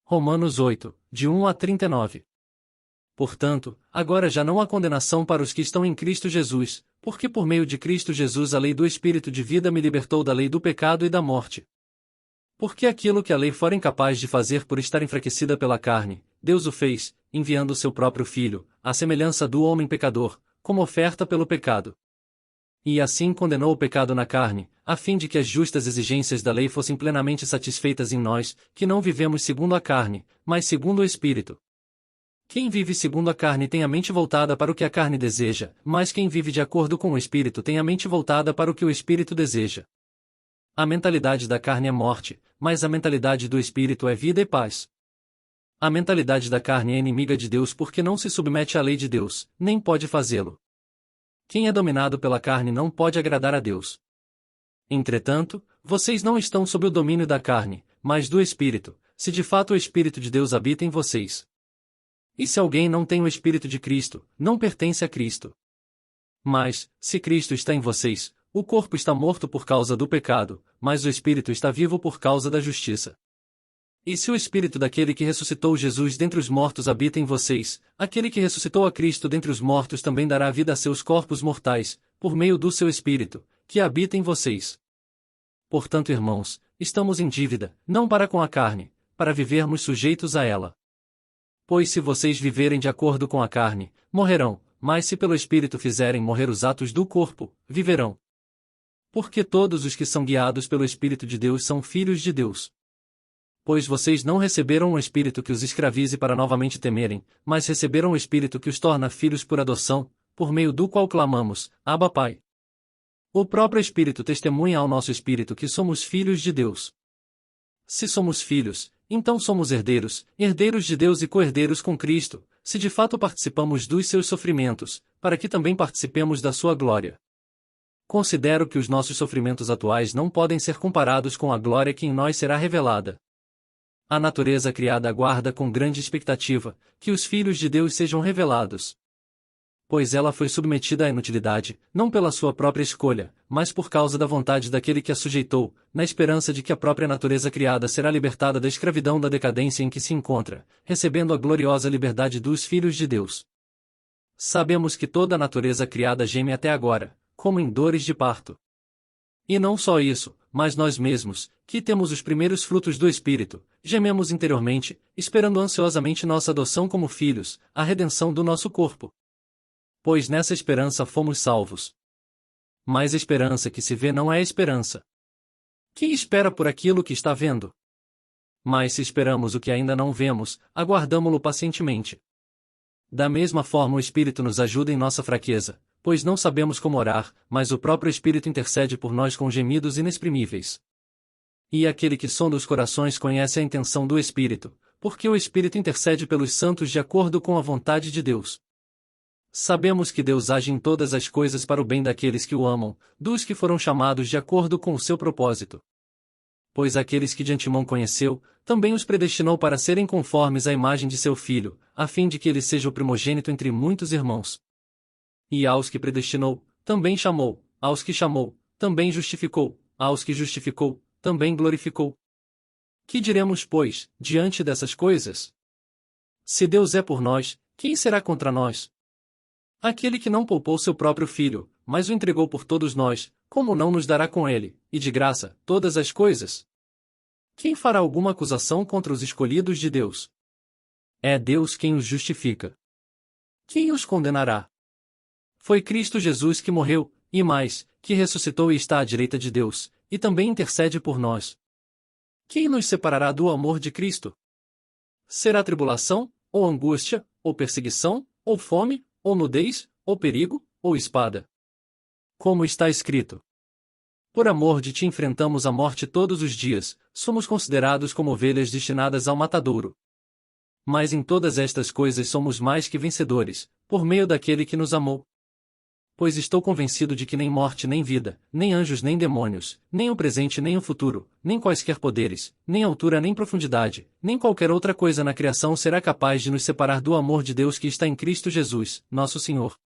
Romanos 8, de 1 a 39. Portanto, agora já não há condenação para os que estão em Cristo Jesus, porque por meio de Cristo Jesus a lei do Espírito de vida me libertou da lei do pecado e da morte. Porque aquilo que a lei fora incapaz de fazer por estar enfraquecida pela carne, Deus o fez, enviando o seu próprio Filho, à semelhança do homem pecador, como oferta pelo pecado. E assim condenou o pecado na carne, a fim de que as justas exigências da lei fossem plenamente satisfeitas em nós, que não vivemos segundo a carne, mas segundo o Espírito. Quem vive segundo a carne tem a mente voltada para o que a carne deseja, mas quem vive de acordo com o Espírito tem a mente voltada para o que o Espírito deseja. A mentalidade da carne é morte, mas a mentalidade do Espírito é vida e paz. A mentalidade da carne é inimiga de Deus porque não se submete à lei de Deus, nem pode fazê-lo. Quem é dominado pela carne não pode agradar a Deus. Entretanto, vocês não estão sob o domínio da carne, mas do Espírito, se de fato o Espírito de Deus habita em vocês. E se alguém não tem o Espírito de Cristo, não pertence a Cristo. Mas, se Cristo está em vocês, o corpo está morto por causa do pecado, mas o Espírito está vivo por causa da justiça. E se o Espírito daquele que ressuscitou Jesus dentre os mortos habita em vocês, aquele que ressuscitou a Cristo dentre os mortos também dará vida a seus corpos mortais, por meio do seu Espírito, que habita em vocês. Portanto, irmãos, estamos em dívida, não para com a carne, para vivermos sujeitos a ela. Pois se vocês viverem de acordo com a carne, morrerão, mas se pelo Espírito fizerem morrer os atos do corpo, viverão. Porque todos os que são guiados pelo Espírito de Deus são filhos de Deus. Pois vocês não receberam um Espírito que os escravize para novamente temerem, mas receberam o Espírito que os torna filhos por adoção, por meio do qual clamamos, Abba Pai. O próprio Espírito testemunha ao nosso Espírito que somos filhos de Deus. Se somos filhos, então somos herdeiros, herdeiros de Deus e co-herdeiros com Cristo, se de fato participamos dos seus sofrimentos, para que também participemos da sua glória. Considero que os nossos sofrimentos atuais não podem ser comparados com a glória que em nós será revelada. A natureza criada aguarda com grande expectativa que os filhos de Deus sejam revelados. Pois ela foi submetida à inutilidade, não pela sua própria escolha, mas por causa da vontade daquele que a sujeitou, na esperança de que a própria natureza criada será libertada da escravidão da decadência em que se encontra, recebendo a gloriosa liberdade dos filhos de Deus. Sabemos que toda a natureza criada geme até agora, como em dores de parto. E não só isso, mas nós mesmos, que temos os primeiros frutos do Espírito, gememos interiormente, esperando ansiosamente nossa adoção como filhos, a redenção do nosso corpo. Pois nessa esperança fomos salvos. Mas a esperança que se vê não é esperança. Quem espera por aquilo que está vendo? Mas se esperamos o que ainda não vemos, aguardamo-lo pacientemente. Da mesma forma o Espírito nos ajuda em nossa fraqueza, pois não sabemos como orar, mas o próprio Espírito intercede por nós com gemidos inexprimíveis. E aquele que sonda os corações conhece a intenção do Espírito, porque o Espírito intercede pelos santos de acordo com a vontade de Deus. Sabemos que Deus age em todas as coisas para o bem daqueles que o amam, dos que foram chamados de acordo com o seu propósito. Pois aqueles que de antemão conheceu, também os predestinou para serem conformes à imagem de seu Filho, a fim de que ele seja o primogênito entre muitos irmãos. E aos que predestinou, também chamou, aos que chamou, também justificou, aos que justificou, também glorificou. Que diremos, pois, diante dessas coisas? Se Deus é por nós, quem será contra nós? Aquele que não poupou seu próprio Filho, mas o entregou por todos nós, como não nos dará com ele, e de graça, todas as coisas? Quem fará alguma acusação contra os escolhidos de Deus? É Deus quem os justifica. Quem os condenará? Foi Cristo Jesus que morreu, e mais, que ressuscitou e está à direita de Deus, e também intercede por nós. Quem nos separará do amor de Cristo? Será tribulação, ou angústia, ou perseguição, ou fome, ou nudez, ou perigo, ou espada? Como está escrito: por amor de ti enfrentamos a morte todos os dias, somos considerados como ovelhas destinadas ao matadouro. Mas em todas estas coisas somos mais que vencedores, por meio daquele que nos amou. Pois estou convencido de que nem morte nem vida, nem anjos nem demônios, nem o presente nem o futuro, nem quaisquer poderes, nem altura nem profundidade, nem qualquer outra coisa na criação será capaz de nos separar do amor de Deus que está em Cristo Jesus, nosso Senhor.